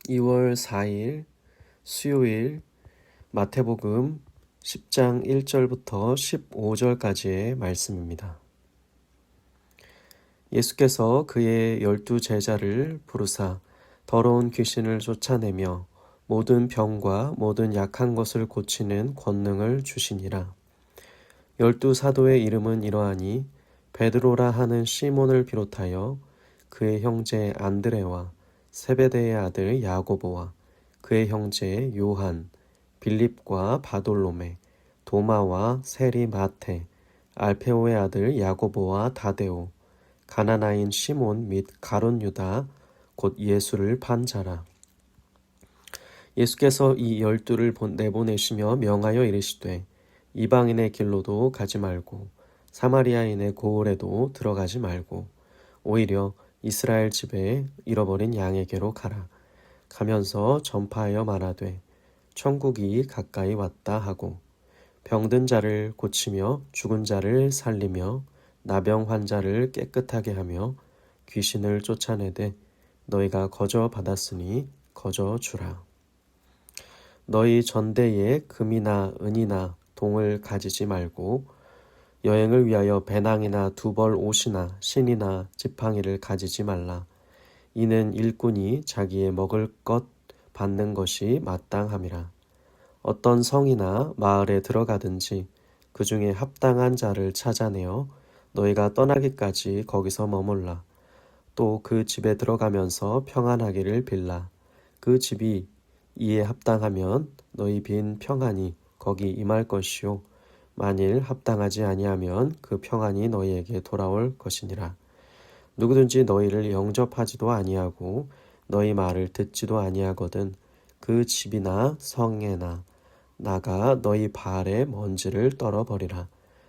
2월 4일 수요일 마태복음 10장 1절부터 15절까지의 말씀입니다. 예수께서 그의 12 제자를 부르사 더러운 귀신을 쫓아내며 모든 병과 모든 약한 것을 고치는 권능을 주시니라. 12 사도의 이름은 이러하니 베드로라 하는 시몬을 비롯하여 그의 형제 안드레와 세베대의 아들 야고보와 그의 형제 요한, 빌립과 바돌로메, 도마와 세리 마테, 알페오의 아들 야고보와 다데오, 가나나인 시몬 및 가룟 유다, 곧 예수를 판 자라. 예수께서 이 12를 내보내시며 명하여 이르시되 이방인의 길로도 가지 말고 사마리아인의 고을에도 들어가지 말고 오히려 이스라엘 집에 잃어버린 양에게로 가라. 가면서 전파하여 말하되 천국이 가까이 왔다 하고 병든 자를 고치며 죽은 자를 살리며 나병 환자를 깨끗하게 하며 귀신을 쫓아내되 너희가 거저 받았으니 거저 주라. 너희 전대에 금이나 은이나 동을 가지지 말고 여행을 위하여 배낭이나 두벌 옷이나 신이나 지팡이를 가지지 말라. 이는 일꾼이 자기의 먹을 것 받는 것이 마땅함이라. 어떤 성이나 마을에 들어가든지 그 중에 합당한 자를 찾아내어 너희가 떠나기까지 거기서 머물라. 또 그 집에 들어가면서 평안하기를 빌라. 그 집이 이에 합당하면 너희 빈 평안이 거기 임할 것이요 만일 합당하지 아니하면 그 평안이 너희에게 돌아올 것이니라. 누구든지 너희를 영접하지도 아니하고 너희 말을 듣지도 아니하거든 그 집이나 성에나 나가 너희 발에 먼지를 떨어버리라.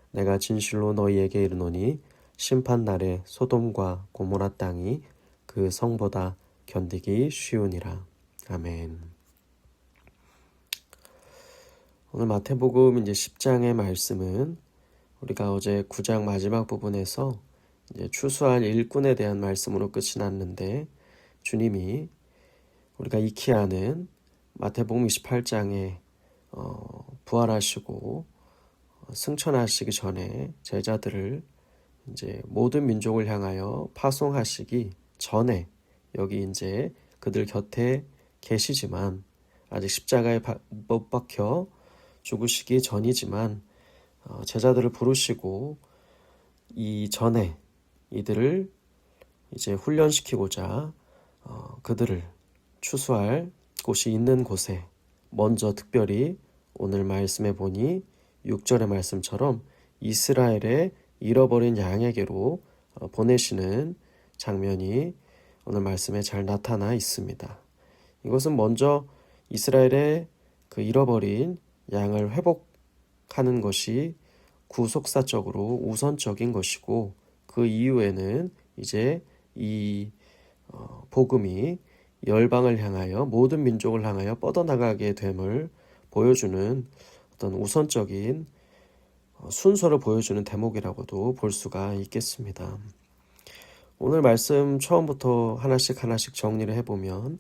내가 진실로 너희에게 이르노니 심판날에 소돔과 고모라 땅이 그 성보다 견디기 쉬우니라. 아멘. 오늘 마태복음 이제 10장의 말씀은 우리가 어제 9장 마지막 부분에서 이제 추수할 일꾼에 대한 말씀으로 끝이 났는데 주님이 우리가 익히 아는 마태복음 28장에 부활하시고 승천하시기 전에 제자들을 이제 모든 민족을 향하여 파송하시기 전에 여기 이제 그들 곁에 계시지만 아직 십자가에 못 박혀 죽으시기 전이지만 제자들을 부르시고 이 전에 이들을 이제 훈련시키고자 그들을 추수할 곳이 있는 곳에 먼저 특별히 오늘 말씀해 보니 6절의 말씀처럼 이스라엘의 잃어버린 양에게로 보내시는 장면이 오늘 말씀에 잘 나타나 있습니다. 이것은 먼저 이스라엘의 그 잃어버린 양을 회복하는 것이 구속사적으로 우선적인 것이고 그 이후에는 이제 이 복음이 열방을 향하여 모든 민족을 향하여 뻗어나가게 됨을 보여주는 어떤 우선적인 순서를 보여주는 대목이라고도 볼 수가 있겠습니다. 오늘 말씀 처음부터 하나씩 정리를 해보면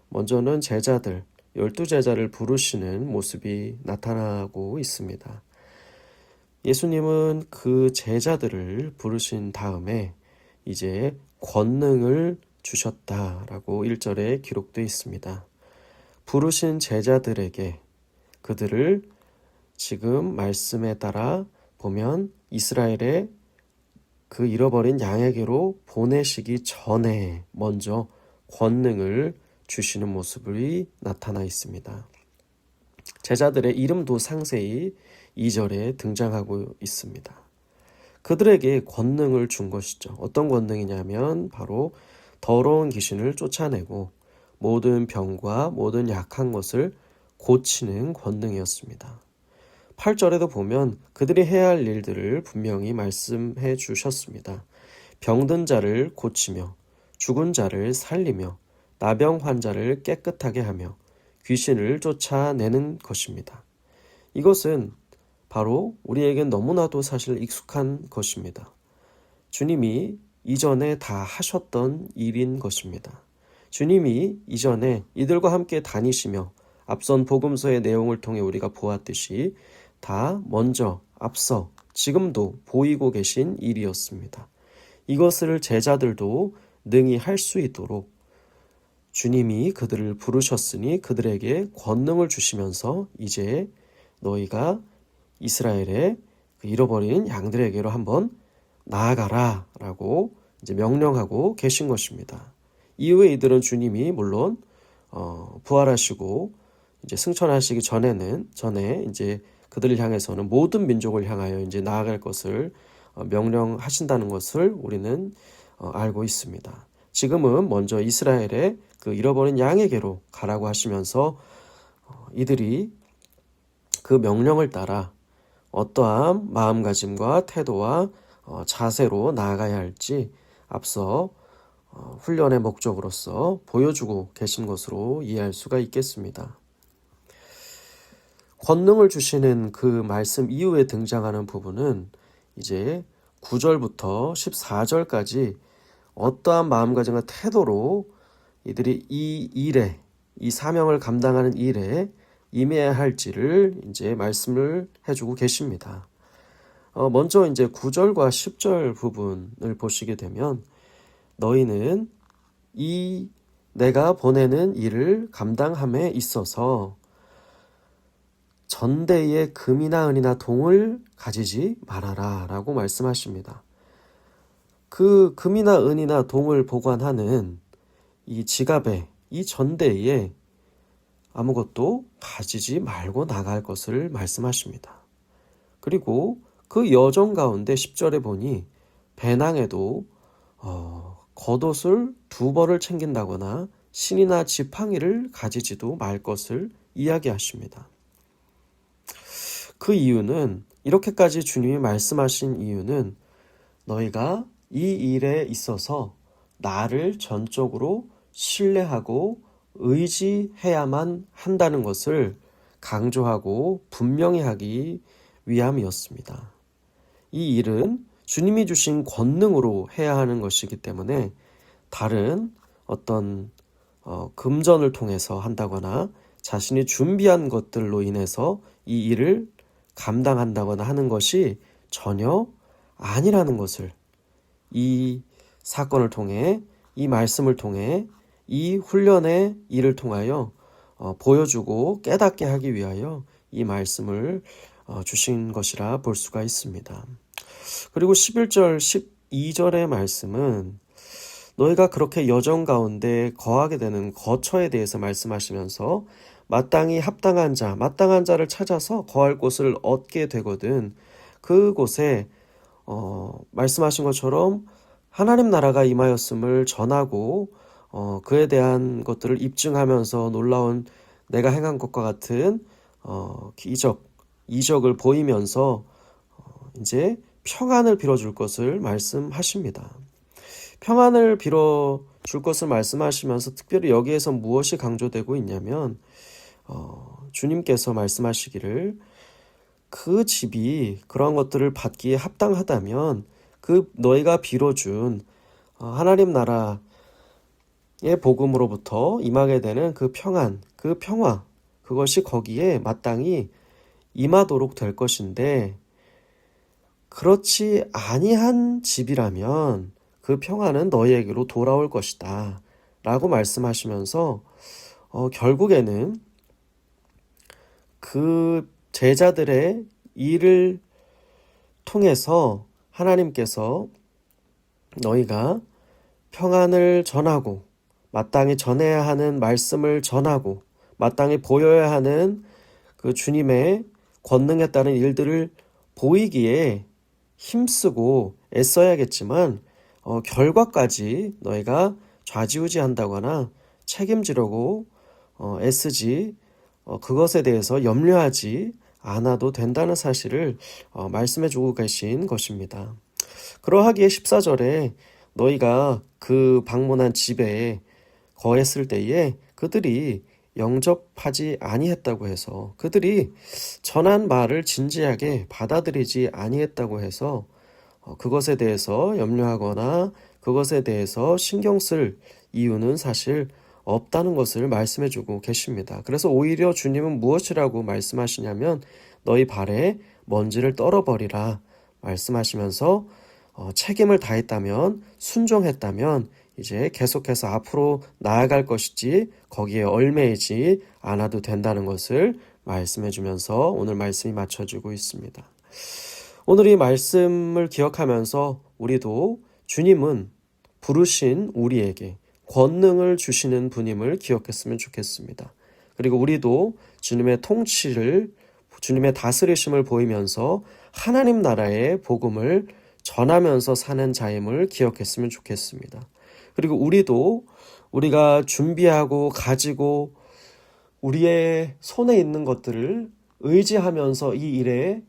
먼저는 제자들 12 제자를 부르시는 모습이 나타나고 있습니다. 예수님은 그 제자들을 부르신 다음에 이제 권능을 주셨다라고 1절에 기록되어 있습니다. 부르신 제자들에게 그들을 지금 말씀에 따라 보면 이스라엘의 그 잃어버린 양에게로 보내시기 전에 먼저 권능을 주시는 모습이 나타나 있습니다. 제자들의 이름도 상세히 2절에 등장하고 있습니다. 그들에게 권능을 준 것이죠. 어떤 권능이냐면 바로 더러운 귀신을 쫓아내고 모든 병과 모든 약한 것을 고치는 권능이었습니다. 8절에도 보면 그들이 해야 할 일들을 분명히 말씀해 주셨습니다. 병든 자를 고치며 죽은 자를 살리며 나병 환자를 깨끗하게 하며 귀신을 쫓아내는 것입니다. 이것은 바로 우리에겐 너무나도 사실 익숙한 것입니다. 주님이 이전에 다 하셨던 일인 것입니다. 주님이 이전에 이들과 함께 다니시며 앞선 복음서의 내용을 통해 우리가 보았듯이 다 먼저 앞서 지금도 보이고 계신 일이었습니다. 이것을 제자들도 능히 할 수 있도록 주님이 그들을 부르셨으니 그들에게 권능을 주시면서 이제 너희가 이스라엘의 그 잃어버린 양들에게로 한번 나아가라 라고 이제 명령하고 계신 것입니다. 이후에 이들은 주님이 물론 부활하시고 이제 승천하시기 전에 이제 그들을 향해서는 모든 민족을 향하여 이제 나아갈 것을 명령하신다는 것을 우리는 알고 있습니다. 지금은 먼저 이스라엘의 그 잃어버린 양에게로 가라고 하시면서 이들이 그 명령을 따라 어떠한 마음가짐과 태도와 자세로 나아가야 할지 앞서 훈련의 목적으로서 보여주고 계신 것으로 이해할 수가 있겠습니다. 권능을 주시는 그 말씀 이후에 등장하는 부분은 이제 9절부터 14절까지 어떠한 마음가짐과 태도로 이들이 이 사명을 감당하는 일에 임해야 할지를 이제 말씀을 해주고 계십니다. 먼저 이제 9절과 10절 부분을 보시게 되면 너희는 이 내가 보내는 일을 감당함에 있어서 전대에 금이나 은이나 동을 가지지 말아라 라고 말씀하십니다. 그 금이나 은이나 동을 보관하는 이 지갑에 이 전대에 아무것도 가지지 말고 나갈 것을 말씀하십니다. 그리고 그 여정 가운데 10절에 보니 배낭에도 겉옷을 2벌을 챙긴다거나 신이나 지팡이를 가지지도 말 것을 이야기하십니다. 그 이유는 이렇게까지 주님이 말씀하신 이유는 너희가 이 일에 있어서 나를 전적으로 신뢰하고 의지해야만 한다는 것을 강조하고 분명히 하기 위함이었습니다. 이 일은 주님이 주신 권능으로 해야 하는 것이기 때문에 다른 어떤 금전을 통해서 한다거나 자신이 준비한 것들로 인해서 이 일을 감당한다거나 하는 것이 전혀 아니라는 것을 이 사건을 통해 이 말씀을 통해 이 훈련의 일을 통하여 보여주고 깨닫게 하기 위하여 이 말씀을 주신 것이라 볼 수가 있습니다. 그리고 11절 12절의 말씀은 너희가 그렇게 여정 가운데 거하게 되는 거처에 대해서 말씀하시면서 마땅히 합당한 자, 마땅한 자를 찾아서 거할 곳을 얻게 되거든 그곳에 말씀하신 것처럼 하나님 나라가 임하였음을 전하고 그에 대한 것들을 입증하면서 놀라운 내가 행한 것과 같은 이적을 보이면서 이제 평안을 빌어줄 것을 말씀하십니다. 평안을 빌어줄 것을 말씀하시면서 특별히 여기에서 무엇이 강조되고 있냐면 주님께서 말씀하시기를 그 집이 그러한 것들을 받기에 합당하다면 그 너희가 빌어준 하나님 나라의 복음으로부터 임하게 되는 그 평안, 그 평화, 그것이 거기에 마땅히 임하도록 될 것인데 그렇지 아니한 집이라면 그 평안은 너희에게로 돌아올 것이다 라고 말씀하시면서 결국에는 그 제자들의 일을 통해서 하나님께서 너희가 평안을 전하고 마땅히 전해야 하는 말씀을 전하고 마땅히 보여야 하는 그 주님의 권능에 따른 일들을 보이기에 힘쓰고 애써야겠지만 결과까지 너희가 좌지우지한다거나 책임지려고 애쓰지 그것에 대해서 염려하지 않아도 된다는 사실을 말씀해 주고 계신 것입니다. 그러하기에 14절에 너희가 그 방문한 집에 거했을 때에 그들이 영접하지 아니했다고 해서 그들이 전한 말을 진지하게 받아들이지 아니했다고 해서 그것에 대해서 염려하거나 그것에 대해서 신경 쓸 이유는 사실 없다는 것을 말씀해주고 계십니다. 그래서 오히려 주님은 무엇이라고 말씀하시냐면 너희 발에 먼지를 떨어버리라 말씀하시면서 책임을 다했다면, 순종했다면 이제 계속해서 앞으로 나아갈 것이지 거기에 얽매이지 않아도 된다는 것을 말씀해주면서 오늘 말씀이 맞춰지고 있습니다. 오늘 이 말씀을 기억하면서 우리도 주님은 부르신 우리에게 권능을 주시는 분임을 기억했으면 좋겠습니다. 그리고 우리도 주님의 통치를, 주님의 다스리심을 보이면서 하나님 나라의 복음을 전하면서 사는 자임을 기억했으면 좋겠습니다. 그리고 우리도 우리가 준비하고 가지고 우리의 손에 있는 것들을 의지하면서 이 일에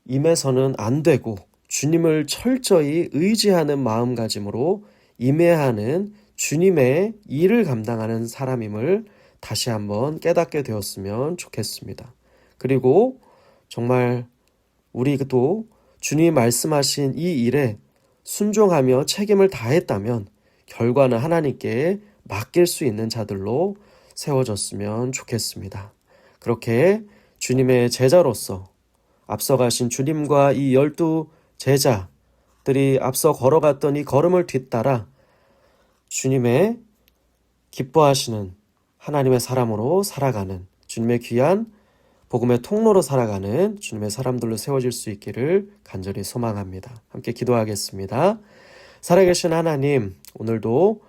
임해서는 안 되고 주님을 철저히 의지하는 마음가짐으로 임해하는 주님의 일을 감당하는 사람임을 다시 한번 깨닫게 되었으면 좋겠습니다. 그리고 정말 우리도 주님이 말씀하신 이 일에 순종하며 책임을 다했다면 결과는 하나님께 맡길 수 있는 자들로 세워졌으면 좋겠습니다. 그렇게 주님의 제자로서 앞서가신 주님과 이 12 제자들이 앞서 걸어갔던 이 걸음을 뒤따라 주님의 기뻐하시는 하나님의 사람으로 살아가는, 주님의 귀한 복음의 통로로 살아가는 주님의 사람들로 세워질 수 있기를 간절히 소망합니다. 함께 기도하겠습니다. 살아계신 하나님, 오늘도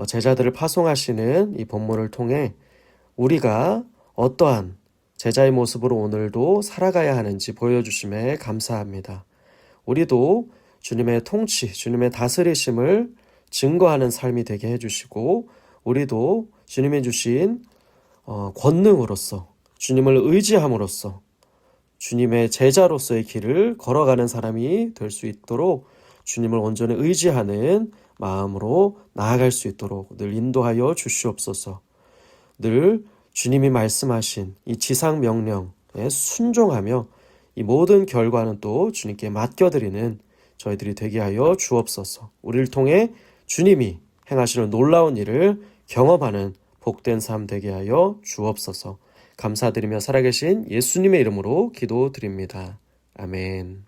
제자들을 파송하시는 이 본문을 통해 우리가 어떠한 제자의 모습으로 오늘도 살아가야 하는지 보여주심에 감사합니다. 우리도 주님의 통치, 주님의 다스리심을 증거하는 삶이 되게 해주시고 우리도 주님이 주신 권능으로서 주님을 의지함으로써 주님의 제자로서의 길을 걸어가는 사람이 될 수 있도록 주님을 온전히 의지하는 마음으로 나아갈 수 있도록 늘 인도하여 주시옵소서. 늘 주님이 말씀하신 이 지상 명령에 순종하며 이 모든 결과는 또 주님께 맡겨드리는 저희들이 되게 하여 주옵소서. 우리를 통해 주님이 행하시는 놀라운 일을 경험하는 복된 삶 되게 하여 주옵소서. 감사드리며 살아계신 예수님의 이름으로 기도드립니다. 아멘.